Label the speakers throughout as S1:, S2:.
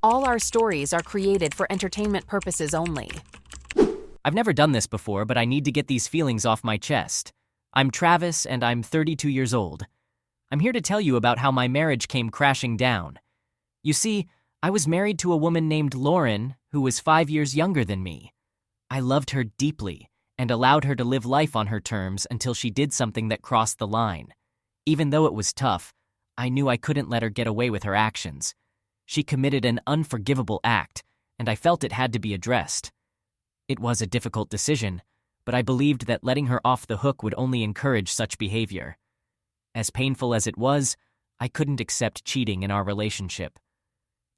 S1: All our stories are created for entertainment purposes only.
S2: I've never done this before, but I need to get these feelings off my chest. I'm Travis, and I'm 32 years old. I'm here to tell you about how my marriage came crashing down. You see, I was married to a woman named Lauren, who was 5 years younger than me. I loved her deeply and allowed her to live life on her terms until she did something that crossed the line. Even though it was tough, I knew I couldn't let her get away with her actions. She committed an unforgivable act, and I felt it had to be addressed. It was a difficult decision, but I believed that letting her off the hook would only encourage such behavior. As painful as it was, I couldn't accept cheating in our relationship.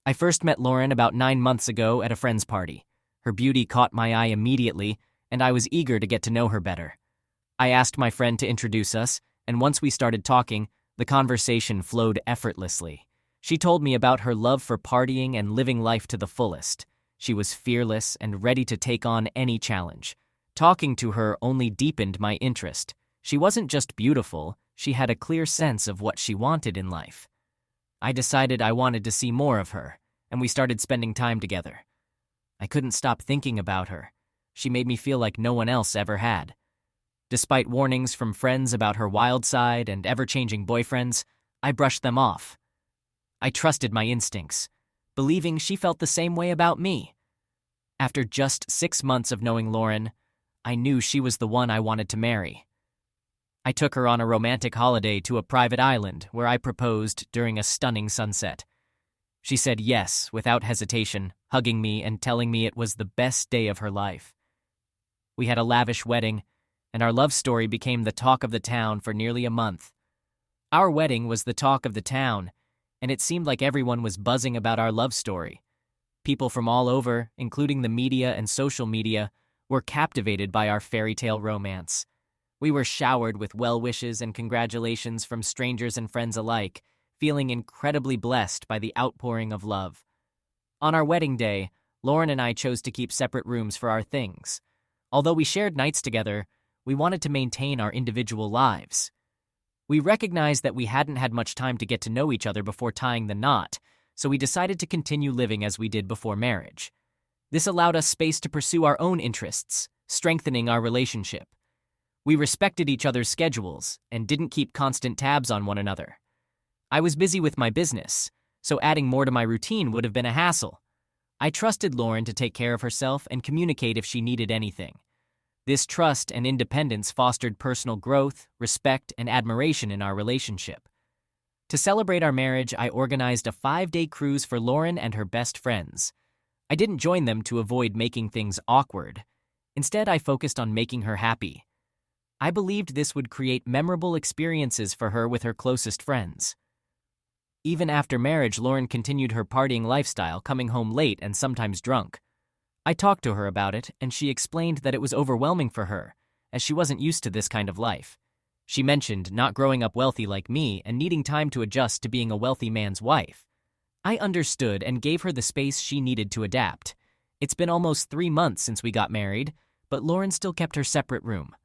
S2: I first met Lauren about 9 months ago at a friend's party. Her beauty caught my eye immediately, and I was eager to get to know her better. I asked my friend to introduce us, and once we started talking, the conversation flowed effortlessly. She told me about her love for partying and living life to the fullest. She was fearless and ready to take on any challenge. Talking to her only deepened my interest. She wasn't just beautiful, she had a clear sense of what she wanted in life. I decided I wanted to see more of her, and we started spending time together. I couldn't stop thinking about her. She made me feel like no one else ever had. Despite warnings from friends about her wild side and ever-changing boyfriends, I brushed them off. I trusted my instincts, believing she felt the same way about me. After just 6 months of knowing Lauren, I knew she was the one I wanted to marry. I took her on a romantic holiday to a private island where I proposed during a stunning sunset. She said yes without hesitation, hugging me and telling me it was the best day of her life. We had a lavish wedding, and our love story became the talk of the town for nearly a month. Our wedding was the talk of the town, and it seemed like everyone was buzzing about our love story. People from all over, including the media and social media, were captivated by our fairy tale romance. We were showered with well wishes and congratulations from strangers and friends alike, feeling incredibly blessed by the outpouring of love. On our wedding day, Lauren and I chose to keep separate rooms for our things. Although we shared nights together, we wanted to maintain our individual lives. We recognized that we hadn't had much time to get to know each other before tying the knot, so we decided to continue living as we did before marriage. This allowed us space to pursue our own interests, strengthening our relationship. We respected each other's schedules and didn't keep constant tabs on one another. I was busy with my business, so adding more to my routine would have been a hassle. I trusted Lauren to take care of herself and communicate if she needed anything. This trust and independence fostered personal growth, respect, and admiration in our relationship. To celebrate our marriage, I organized a 5-day cruise for Lauren and her best friends. I didn't join them to avoid making things awkward. Instead, I focused on making her happy. I believed this would create memorable experiences for her with her closest friends. Even after marriage, Lauren continued her partying lifestyle, coming home late and sometimes drunk. I talked to her about it, and she explained that it was overwhelming for her, as she wasn't used to this kind of life. She mentioned not growing up wealthy like me and needing time to adjust to being a wealthy man's wife. I understood and gave her the space she needed to adapt. It's been almost 3 months since we got married, but Lauren still kept her separate room.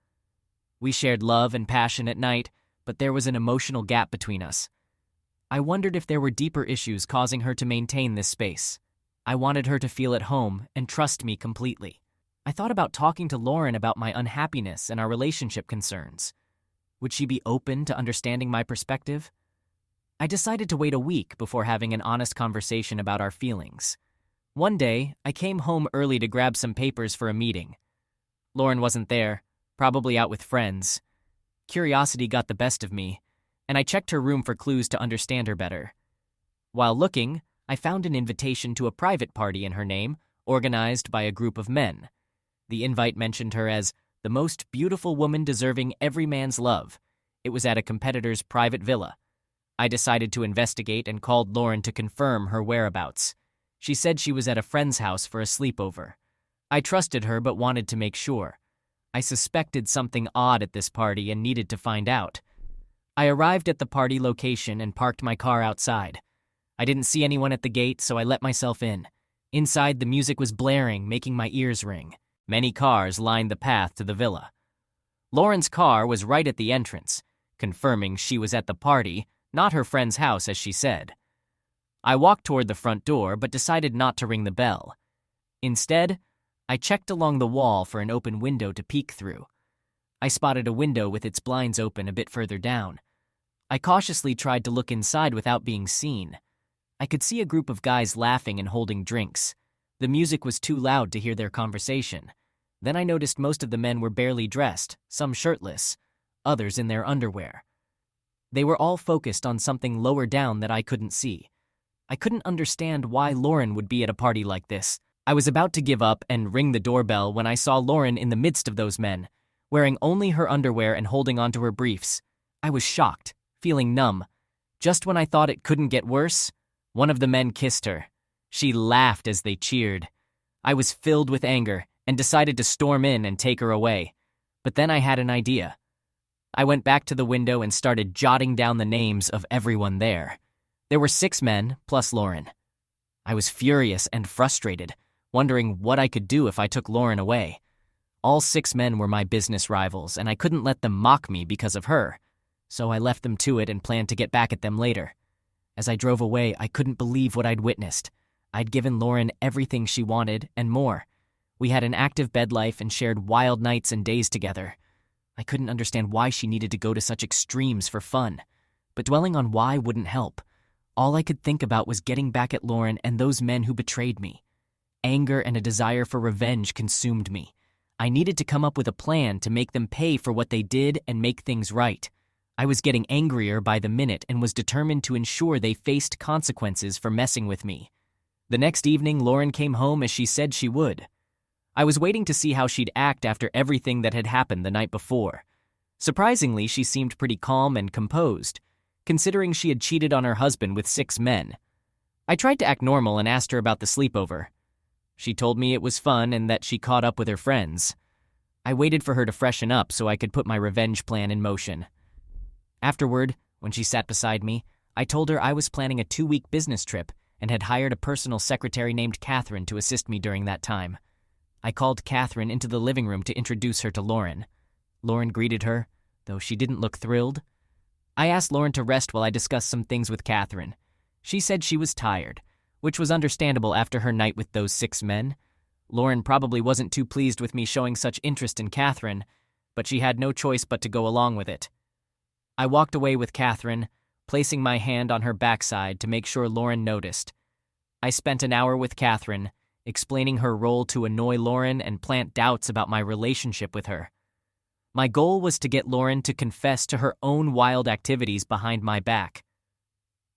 S2: We shared love and passion at night, but there was an emotional gap between us. I wondered if there were deeper issues causing her to maintain this space. I wanted her to feel at home and trust me completely. I thought about talking to Lauren about my unhappiness and our relationship concerns. Would she be open to understanding my perspective? I decided to wait a week before having an honest conversation about our feelings. One day, I came home early to grab some papers for a meeting. Lauren wasn't there, probably out with friends. Curiosity got the best of me, and I checked her room for clues to understand her better. While looking, I found an invitation to a private party in her name, organized by a group of men. The invite mentioned her as the most beautiful woman deserving every man's love. It was at a competitor's private villa. I decided to investigate and called Lauren to confirm her whereabouts. She said she was at a friend's house for a sleepover. I trusted her but wanted to make sure. I suspected something odd at this party and needed to find out. I arrived at the party location and parked my car outside. I didn't see anyone at the gate, so I let myself in. Inside, the music was blaring, making my ears ring. Many cars lined the path to the villa. Lauren's car was right at the entrance, confirming she was at the party, not her friend's house as she said. I walked toward the front door but decided not to ring the bell. Instead, I checked along the wall for an open window to peek through. I spotted a window with its blinds open a bit further down. I cautiously tried to look inside without being seen. I could see a group of guys laughing and holding drinks. The music was too loud to hear their conversation. Then I noticed most of the men were barely dressed, some shirtless, others in their underwear. They were all focused on something lower down that I couldn't see. I couldn't understand why Lauren would be at a party like this. I was about to give up and ring the doorbell when I saw Lauren in the midst of those men, wearing only her underwear and holding onto her briefs. I was shocked, feeling numb. Just when I thought it couldn't get worse, one of the men kissed her. She laughed as they cheered. I was filled with anger and decided to storm in and take her away. But then I had an idea. I went back to the window and started jotting down the names of everyone there. There were 6 men, plus Lauren. I was furious and frustrated, wondering what I could do if I took Lauren away. All 6 men were my business rivals, and I couldn't let them mock me because of her. So I left them to it and planned to get back at them later. As I drove away, I couldn't believe what I'd witnessed. I'd given Lauren everything she wanted and more. We had an active bed life and shared wild nights and days together. I couldn't understand why she needed to go to such extremes for fun. But dwelling on why wouldn't help. All I could think about was getting back at Lauren and those men who betrayed me. Anger and a desire for revenge consumed me. I needed to come up with a plan to make them pay for what they did and make things right. I was getting angrier by the minute and was determined to ensure they faced consequences for messing with me. The next evening, Lauren came home as she said she would. I was waiting to see how she'd act after everything that had happened the night before. Surprisingly, she seemed pretty calm and composed, considering she had cheated on her husband with 6 men. I tried to act normal and asked her about the sleepover. She told me it was fun and that she caught up with her friends. I waited for her to freshen up so I could put my revenge plan in motion. Afterward, when she sat beside me, I told her I was planning a 2-week business trip and had hired a personal secretary named Catherine to assist me during that time. I called Catherine into the living room to introduce her to Lauren. Lauren greeted her, though she didn't look thrilled. I asked Lauren to rest while I discussed some things with Catherine. She said she was tired, which was understandable after her night with those 6 men. Lauren probably wasn't too pleased with me showing such interest in Catherine, but she had no choice but to go along with it. I walked away with Catherine, placing my hand on her backside to make sure Lauren noticed. I spent an hour with Catherine, explaining her role to annoy Lauren and plant doubts about my relationship with her. My goal was to get Lauren to confess to her own wild activities behind my back.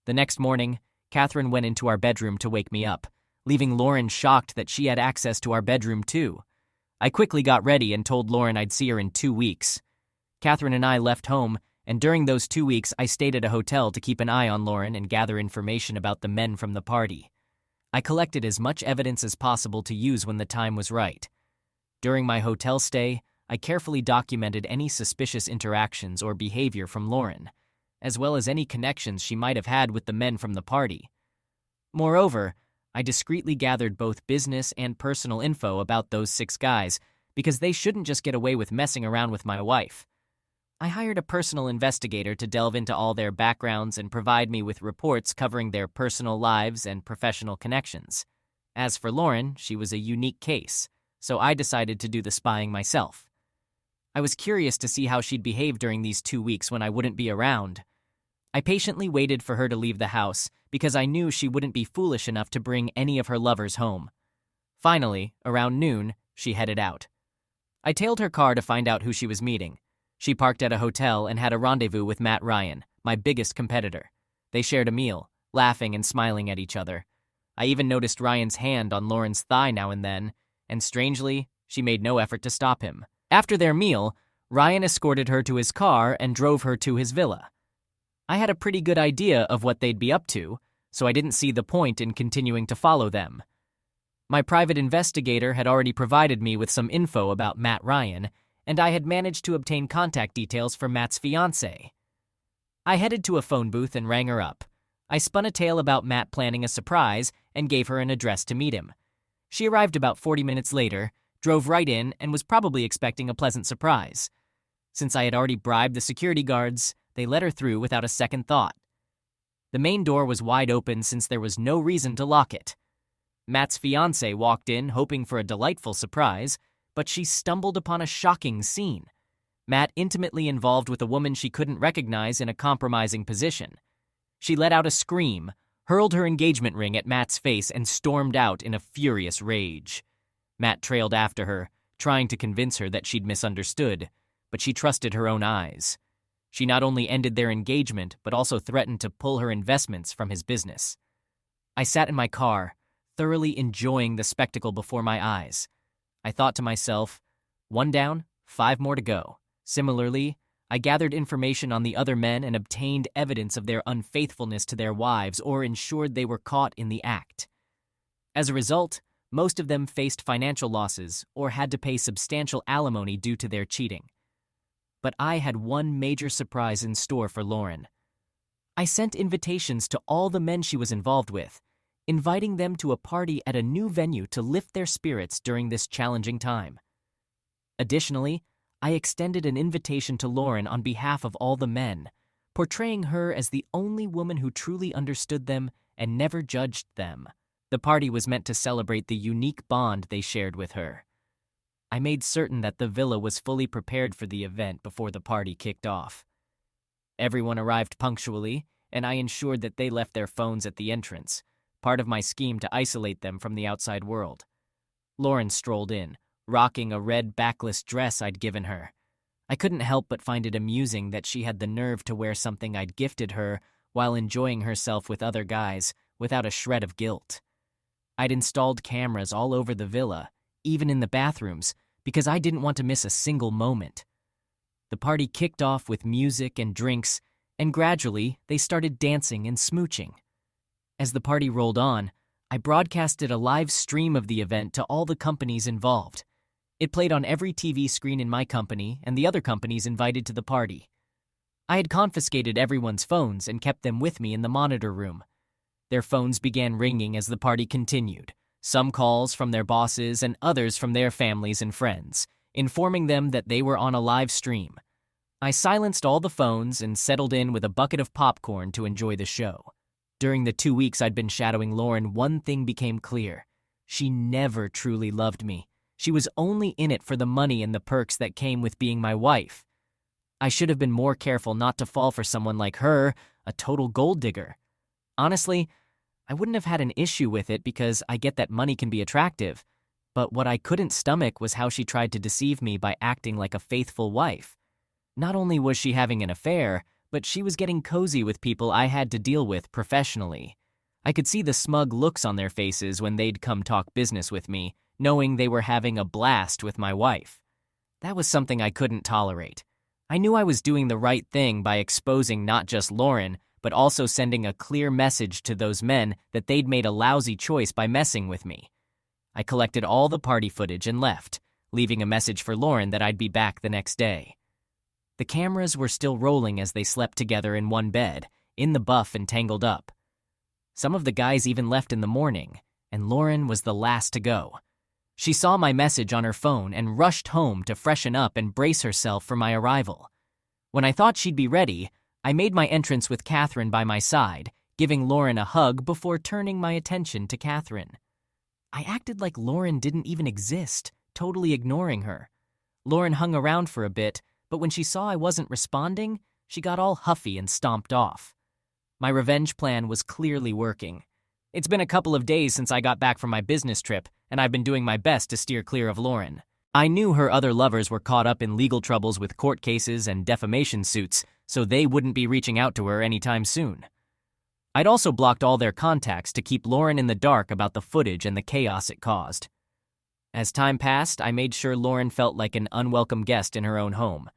S2: The next morning, Catherine went into our bedroom to wake me up, leaving Lauren shocked that she had access to our bedroom too. I quickly got ready and told Lauren I'd see her in 2 weeks. Catherine and I left home, and during those 2 weeks I stayed at a hotel to keep an eye on Lauren and gather information about the men from the party. I collected as much evidence as possible to use when the time was right. During my hotel stay, I carefully documented any suspicious interactions or behavior from Lauren, as well as any connections she might have had with the men from the party. Moreover, I discreetly gathered both business and personal info about those 6 guys because they shouldn't just get away with messing around with my wife. I hired a personal investigator to delve into all their backgrounds and provide me with reports covering their personal lives and professional connections. As for Lauren, she was a unique case, so I decided to do the spying myself. I was curious to see how she'd behave during these 2 weeks when I wouldn't be around. I patiently waited for her to leave the house because I knew she wouldn't be foolish enough to bring any of her lovers home. Finally, around noon, she headed out. I tailed her car to find out who she was meeting. She parked at a hotel and had a rendezvous with Matt Ryan, my biggest competitor. They shared a meal, laughing and smiling at each other. I even noticed Ryan's hand on Lauren's thigh now and then, and strangely, she made no effort to stop him. After their meal, Ryan escorted her to his car and drove her to his villa. I had a pretty good idea of what they'd be up to, so I didn't see the point in continuing to follow them. My private investigator had already provided me with some info about Matt Ryan, and I had managed to obtain contact details for Matt's fiancée. I headed to a phone booth and rang her up. I spun a tale about Matt planning a surprise and gave her an address to meet him. She arrived about 40 minutes later, drove right in, and was probably expecting a pleasant surprise. Since I had already bribed the security guards, they let her through without a second thought. The main door was wide open since there was no reason to lock it. Matt's fiancée walked in hoping for a delightful surprise, but she stumbled upon a shocking scene. Matt intimately involved with a woman she couldn't recognize in a compromising position. She let out a scream, hurled her engagement ring at Matt's face, and stormed out in a furious rage. Matt trailed after her, trying to convince her that she'd misunderstood, but she trusted her own eyes. She not only ended their engagement, but also threatened to pull her investments from his business. I sat in my car, thoroughly enjoying the spectacle before my eyes. I thought to myself, 1 down, 5 more to go. Similarly, I gathered information on the other men and obtained evidence of their unfaithfulness to their wives or ensured they were caught in the act. As a result, most of them faced financial losses or had to pay substantial alimony due to their cheating. But I had one major surprise in store for Lauren. I sent invitations to all the men she was involved with, inviting them to a party at a new venue to lift their spirits during this challenging time. Additionally, I extended an invitation to Lauren on behalf of all the men, portraying her as the only woman who truly understood them and never judged them. The party was meant to celebrate the unique bond they shared with her. I made certain that the villa was fully prepared for the event before the party kicked off. Everyone arrived punctually, and I ensured that they left their phones at the entrance, part of my scheme to isolate them from the outside world. Lauren strolled in, rocking a red backless dress I'd given her. I couldn't help but find it amusing that she had the nerve to wear something I'd gifted her while enjoying herself with other guys without a shred of guilt. I'd installed cameras all over the villa, even in the bathrooms, because I didn't want to miss a single moment. The party kicked off with music and drinks, and gradually they started dancing and smooching. As the party rolled on, I broadcasted a live stream of the event to all the companies involved. It played on every TV screen in my company and the other companies invited to the party. I had confiscated everyone's phones and kept them with me in the monitor room. Their phones began ringing as the party continued, some calls from their bosses and others from their families and friends, informing them that they were on a live stream. I silenced all the phones and settled in with a bucket of popcorn to enjoy the show. During the 2 weeks I'd been shadowing Lauren, one thing became clear. She never truly loved me. She was only in it for the money and the perks that came with being my wife. I should have been more careful not to fall for someone like her, a total gold digger. Honestly, I wouldn't have had an issue with it because I get that money can be attractive, but what I couldn't stomach was how she tried to deceive me by acting like a faithful wife. Not only was she having an affair, but she was getting cozy with people I had to deal with professionally. I could see the smug looks on their faces when they'd come talk business with me, knowing they were having a blast with my wife. That was something I couldn't tolerate. I knew I was doing the right thing by exposing not just Lauren, but also sending a clear message to those men that they'd made a lousy choice by messing with me. I collected all the party footage and left, leaving a message for Lauren that I'd be back the next day. The cameras were still rolling as they slept together in one bed, in the buff and tangled up. Some of the guys even left in the morning, and Lauren was the last to go. She saw my message on her phone and rushed home to freshen up and brace herself for my arrival. When I thought she'd be ready, I made my entrance with Catherine by my side, giving Lauren a hug before turning my attention to Catherine. I acted like Lauren didn't even exist, totally ignoring her. Lauren hung around for a bit, but when she saw I wasn't responding, she got all huffy and stomped off. My revenge plan was clearly working. It's been a couple of days since I got back from my business trip, and I've been doing my best to steer clear of Lauren. I knew her other lovers were caught up in legal troubles with court cases and defamation suits, so they wouldn't be reaching out to her anytime soon. I'd also blocked all their contacts to keep Lauren in the dark about the footage and the chaos it caused. As time passed, I made sure Lauren felt like an unwelcome guest in her own home.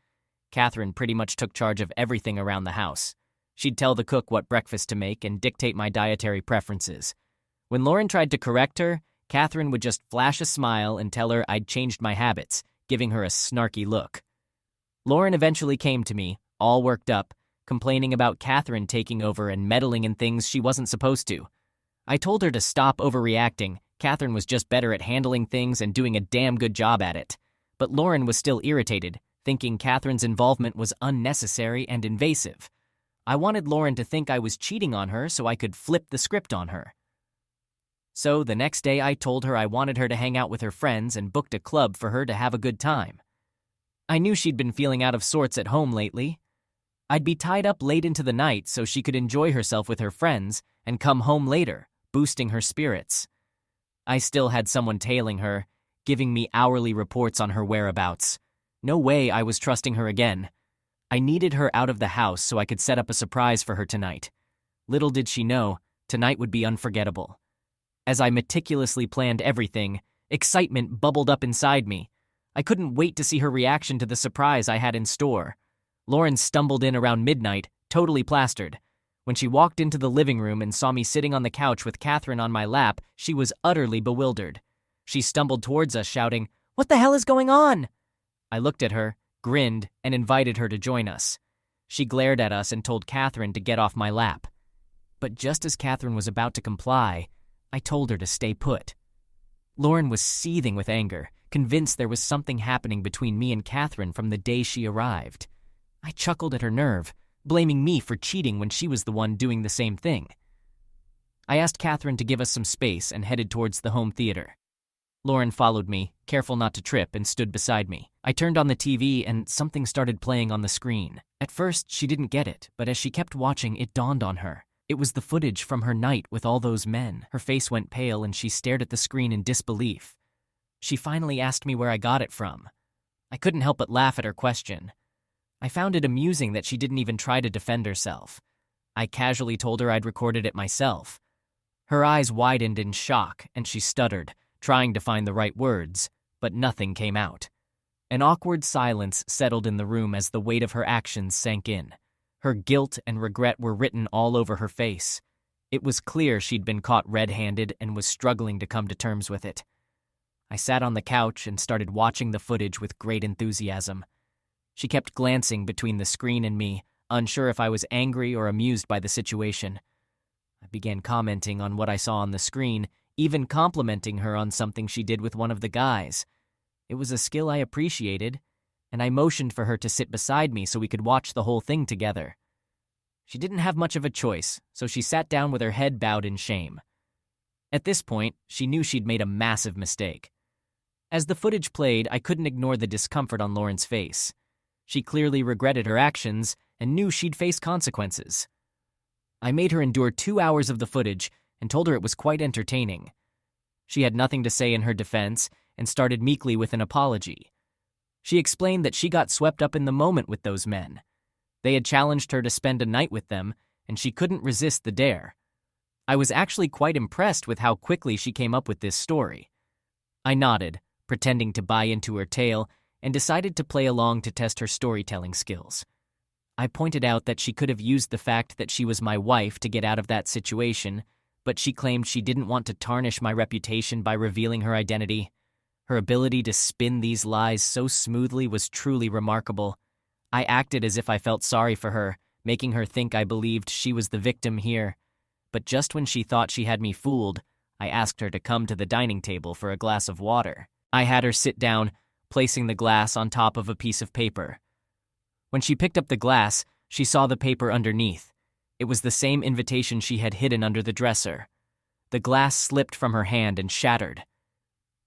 S2: Catherine pretty much took charge of everything around the house. She'd tell the cook what breakfast to make and dictate my dietary preferences. When Lauren tried to correct her, Catherine would just flash a smile and tell her I'd changed my habits, giving her a snarky look. Lauren eventually came to me, all worked up, complaining about Catherine taking over and meddling in things she wasn't supposed to. I told her to stop overreacting. Catherine was just better at handling things and doing a damn good job at it. But Lauren was still irritated, thinking Catherine's involvement was unnecessary and invasive. I wanted Lauren to think I was cheating on her so I could flip the script on her. So the next day I told her I wanted her to hang out with her friends and booked a club for her to have a good time. I knew she'd been feeling out of sorts at home lately. I'd be tied up late into the night so she could enjoy herself with her friends and come home later, boosting her spirits. I still had someone tailing her, giving me hourly reports on her whereabouts. No way I was trusting her again. I needed her out of the house so I could set up a surprise for her tonight. Little did she know, tonight would be unforgettable. As I meticulously planned everything, excitement bubbled up inside me. I couldn't wait to see her reaction to the surprise I had in store. Lauren stumbled in around midnight, totally plastered. When she walked into the living room and saw me sitting on the couch with Catherine on my lap, she was utterly bewildered. She stumbled towards us, shouting, "What the hell is going on?" I looked at her, grinned, and invited her to join us. She glared at us and told Catherine to get off my lap. But just as Catherine was about to comply, I told her to stay put. Lauren was seething with anger, convinced there was something happening between me and Catherine from the day she arrived. I chuckled at her nerve, blaming me for cheating when she was the one doing the same thing. I asked Catherine to give us some space and headed towards the home theater. Lauren followed me, careful not to trip, and stood beside me. I turned on the TV and something started playing on the screen. At first, she didn't get it, but as she kept watching, it dawned on her. It was the footage from her night with all those men. Her face went pale and she stared at the screen in disbelief. She finally asked me where I got it from. I couldn't help but laugh at her question. I found it amusing that she didn't even try to defend herself. I casually told her I'd recorded it myself. Her eyes widened in shock and she stuttered, trying to find the right words, but nothing came out. An awkward silence settled in the room as the weight of her actions sank in. Her guilt and regret were written all over her face. It was clear she'd been caught red-handed and was struggling to come to terms with it. I sat on the couch and started watching the footage with great enthusiasm. She kept glancing between the screen and me, unsure if I was angry or amused by the situation. I began commenting on what I saw on the screen, even complimenting her on something she did with one of the guys. It was a skill I appreciated, and I motioned for her to sit beside me so we could watch the whole thing together. She didn't have much of a choice, so she sat down with her head bowed in shame. At this point, she knew she'd made a massive mistake. As the footage played, I couldn't ignore the discomfort on Lauren's face. She clearly regretted her actions and knew she'd face consequences. I made her endure 2 hours of the footage and told her it was quite entertaining. She had nothing to say in her defense and started meekly with an apology. She explained that she got swept up in the moment with those men. They had challenged her to spend a night with them, and she couldn't resist the dare. I was actually quite impressed with how quickly she came up with this story. I nodded, pretending to buy into her tale, and decided to play along to test her storytelling skills. I pointed out that she could have used the fact that she was my wife to get out of that situation, but she claimed she didn't want to tarnish my reputation by revealing her identity. Her ability to spin these lies so smoothly was truly remarkable. I acted as if I felt sorry for her, making her think I believed she was the victim here. But just when she thought she had me fooled, I asked her to come to the dining table for a glass of water. I had her sit down, placing the glass on top of a piece of paper. When she picked up the glass, she saw the paper underneath. It was the same invitation she had hidden under the dresser. The glass slipped from her hand and shattered.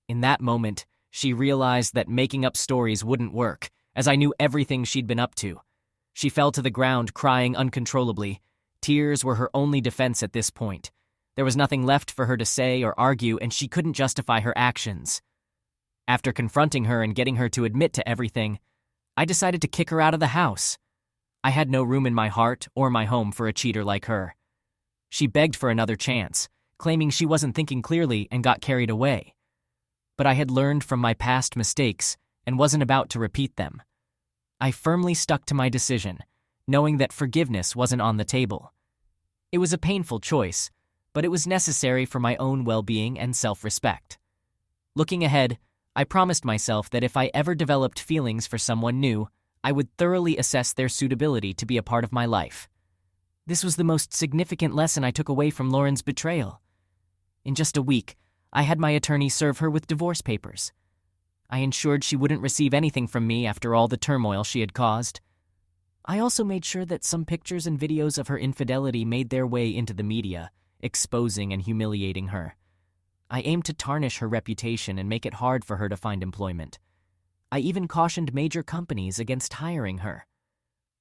S2: In that moment, she realized that making up stories wouldn't work, as I knew everything she'd been up to. She fell to the ground, crying uncontrollably. Tears were her only defense at this point. There was nothing left for her to say or argue, and she couldn't justify her actions. After confronting her and getting her to admit to everything, I decided to kick her out of the house. I had no room in my heart or my home for a cheater like her. She begged for another chance, claiming she wasn't thinking clearly and got carried away. But I had learned from my past mistakes and wasn't about to repeat them. I firmly stuck to my decision, knowing that forgiveness wasn't on the table. It was a painful choice, but it was necessary for my own well-being and self-respect. Looking ahead, I promised myself that if I ever developed feelings for someone new, I would thoroughly assess their suitability to be a part of my life. This was the most significant lesson I took away from Lauren's betrayal. In just a week, I had my attorney serve her with divorce papers. I ensured she wouldn't receive anything from me after all the turmoil she had caused. I also made sure that some pictures and videos of her infidelity made their way into the media, exposing and humiliating her. I aimed to tarnish her reputation and make it hard for her to find employment. I even cautioned major companies against hiring her.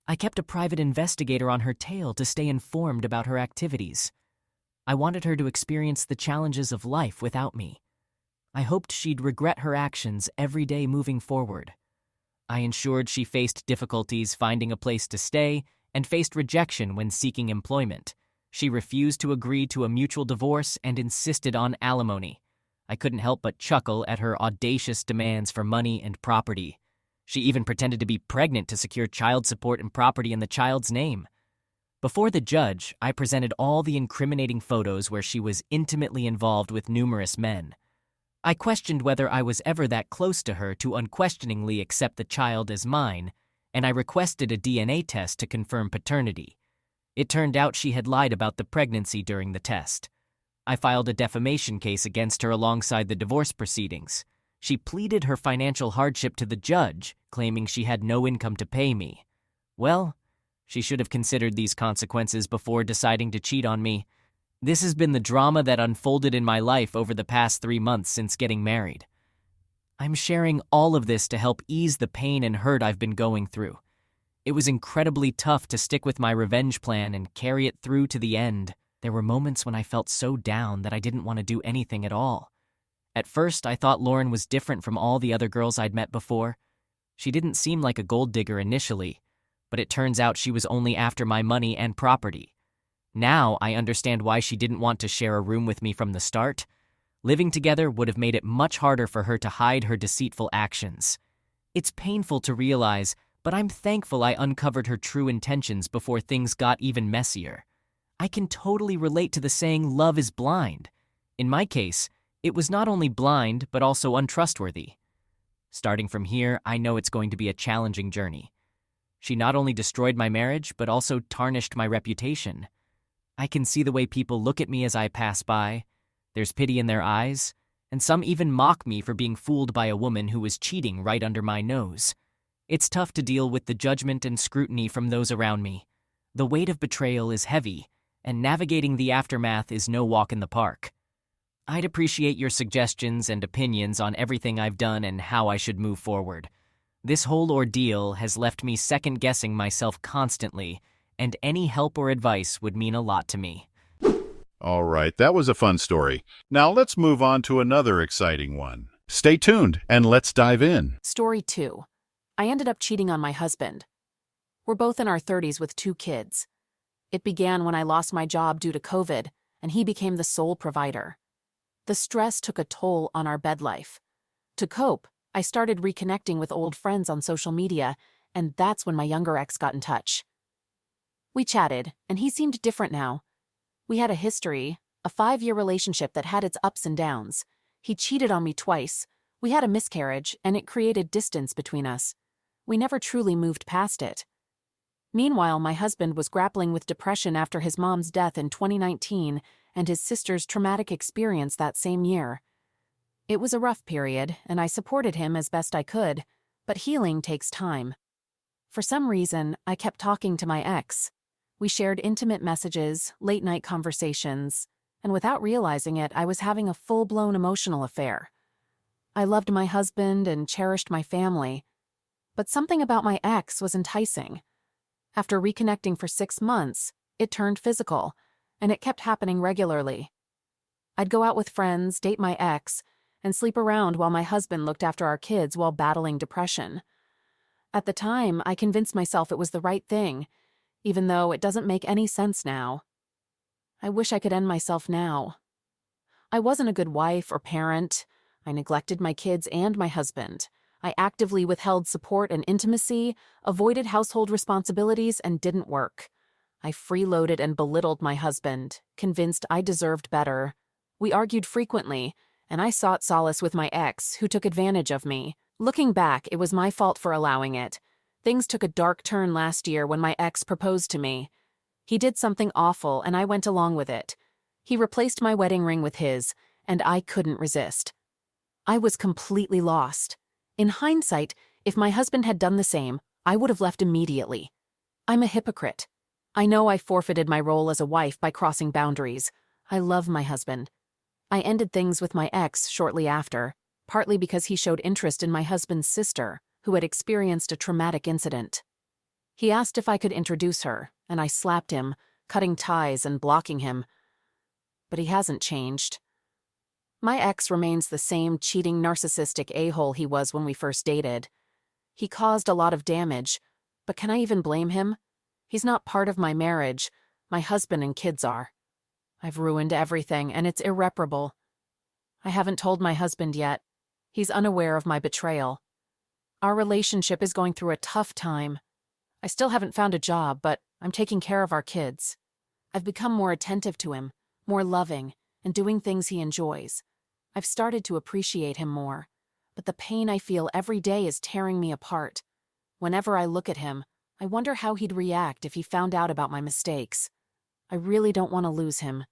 S2: I kept a private investigator on her tail to stay informed about her activities. I wanted her to experience the challenges of life without me. I hoped she'd regret her actions every day moving forward. I ensured she faced difficulties finding a place to stay and faced rejection when seeking employment. She refused to agree to a mutual divorce and insisted on alimony. I couldn't help but chuckle at her audacious demands for money and property. She even pretended to be pregnant to secure child support and property in the child's name. Before the judge, I presented all the incriminating photos where she was intimately involved with numerous men. I questioned whether I was ever that close to her to unquestioningly accept the child as mine, and I requested a DNA test to confirm paternity. It turned out she had lied about the pregnancy during the test. I filed a defamation case against her alongside the divorce proceedings. She pleaded her financial hardship to the judge, claiming she had no income to pay me. Well, she should have considered these consequences before deciding to cheat on me. This has been the drama that unfolded in my life over the past 3 months since getting married. I'm sharing all of this to help ease the pain and hurt I've been going through. It was incredibly tough to stick with my revenge plan and carry it through to the end. There were moments when I felt so down that I didn't want to do anything at all. At first, I thought Lauren was different from all the other girls I'd met before. She didn't seem like a gold digger initially, but it turns out she was only after my money and property. Now I understand why she didn't want to share a room with me from the start. Living together would have made it much harder for her to hide her deceitful actions. It's painful to realize, but I'm thankful I uncovered her true intentions before things got even messier. I can totally relate to the saying, love is blind. In my case, it was not only blind, but also untrustworthy. Starting from here, I know it's going to be a challenging journey. She not only destroyed my marriage, but also tarnished my reputation. I can see the way people look at me as I pass by. There's pity in their eyes, and some even mock me for being fooled by a woman who was cheating right under my nose. It's tough to deal with the judgment and scrutiny from those around me. The weight of betrayal is heavy, and navigating the aftermath is no walk in the park. I'd appreciate your suggestions and opinions on everything I've done and how I should move forward. This whole ordeal has left me second-guessing myself constantly, and any help or advice would mean a lot to me.
S3: All right, that was a fun story. Now let's move on to another exciting one. Stay tuned and let's dive in.
S1: Story 2. I ended up cheating on my husband. We're both in our 30s with 2 kids. It began when I lost my job due to COVID, and he became the sole provider. The stress took a toll on our bed life. To cope, I started reconnecting with old friends on social media, and that's when my younger ex got in touch. We chatted, and he seemed different now. We had a history, a 5-year relationship that had its ups and downs. He cheated on me twice. We had a miscarriage, and it created distance between us. We never truly moved past it. Meanwhile, my husband was grappling with depression after his mom's death in 2019 and his sister's traumatic experience that same year. It was a rough period, and I supported him as best I could, but healing takes time. For some reason, I kept talking to my ex. We shared intimate messages, late-night conversations, and without realizing it, I was having a full-blown emotional affair. I loved my husband and cherished my family, but something about my ex was enticing. After reconnecting for 6 months, it turned physical, and it kept happening regularly. I'd go out with friends, date my ex, and sleep around while my husband looked after our kids while battling depression. At the time, I convinced myself it was the right thing, even though it doesn't make any sense now. I wish I could end myself now. I wasn't a good wife or parent. I neglected my kids and my husband. I actively withheld support and intimacy, avoided household responsibilities, and didn't work. I freeloaded and belittled my husband, convinced I deserved better. We argued frequently, and I sought solace with my ex, who took advantage of me. Looking back, it was my fault for allowing it. Things took a dark turn last year when my ex proposed to me. He did something awful, and I went along with it. He replaced my wedding ring with his, and I couldn't resist. I was completely lost. In hindsight, if my husband had done the same, I would have left immediately. I'm a hypocrite. I know I forfeited my role as a wife by crossing boundaries. I love my husband. I ended things with my ex shortly after, partly because he showed interest in my husband's sister, who had experienced a traumatic incident. He asked if I could introduce her, and I slapped him, cutting ties and blocking him. But he hasn't changed. My ex remains the same cheating, narcissistic a-hole he was when we first dated. He caused a lot of damage, but can I even blame him? He's not part of my marriage. My husband and kids are. I've ruined everything, and it's irreparable. I haven't told my husband yet. He's unaware of my betrayal. Our relationship is going through a tough time. I still haven't found a job, but I'm taking care of our kids. I've become more attentive to him, more loving, and doing things he enjoys. I've started to appreciate him more, but the pain I feel every day is tearing me apart. Whenever I look at him, I wonder how he'd react if he found out about my mistakes. I really don't want to lose him.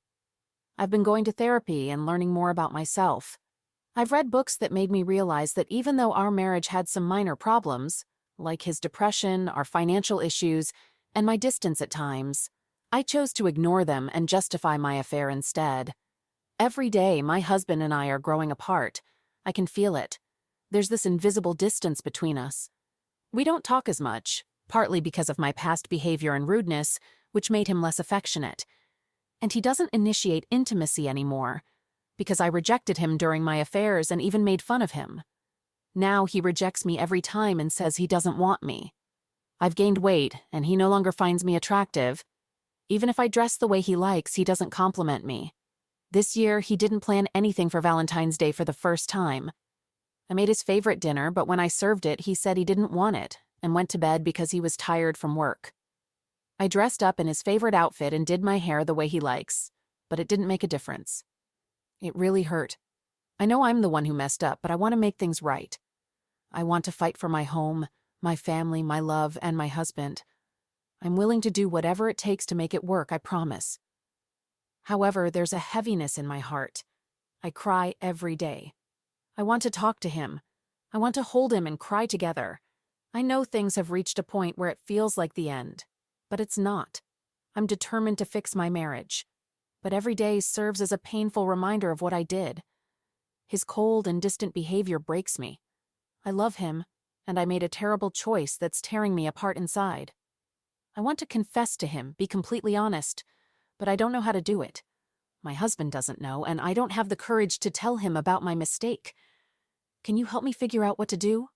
S1: I've been going to therapy and learning more about myself. I've read books that made me realize that even though our marriage had some minor problems, like his depression, our financial issues, and my distance at times, I chose to ignore them and justify my affair instead. Every day, my husband and I are growing apart. I can feel it. There's this invisible distance between us. We don't talk as much, partly because of my past behavior and rudeness, which made him less affectionate. And he doesn't initiate intimacy anymore, because I rejected him during my affairs and even made fun of him. Now he rejects me every time and says he doesn't want me. I've gained weight, and he no longer finds me attractive. Even if I dress the way he likes, he doesn't compliment me. This year, he didn't plan anything for Valentine's Day for the first time. I made his favorite dinner, but when I served it, he said he didn't want it and went to bed because he was tired from work. I dressed up in his favorite outfit and did my hair the way he likes, but it didn't make a difference. It really hurt. I know I'm the one who messed up, but I want to make things right. I want to fight for my home, my family, my love, and my husband. I'm willing to do whatever it takes to make it work, I promise. However, there's a heaviness in my heart. I cry every day. I want to talk to him. I want to hold him and cry together. I know things have reached a point where it feels like the end, but it's not. I'm determined to fix my marriage. But every day serves as a painful reminder of what I did. His cold and distant behavior breaks me. I love him, and I made a terrible choice that's tearing me apart inside. I want to confess to him, be completely honest, but I don't know how to do it. My husband doesn't know, and I don't have the courage to tell him about my mistake. Can you help me figure out what to do?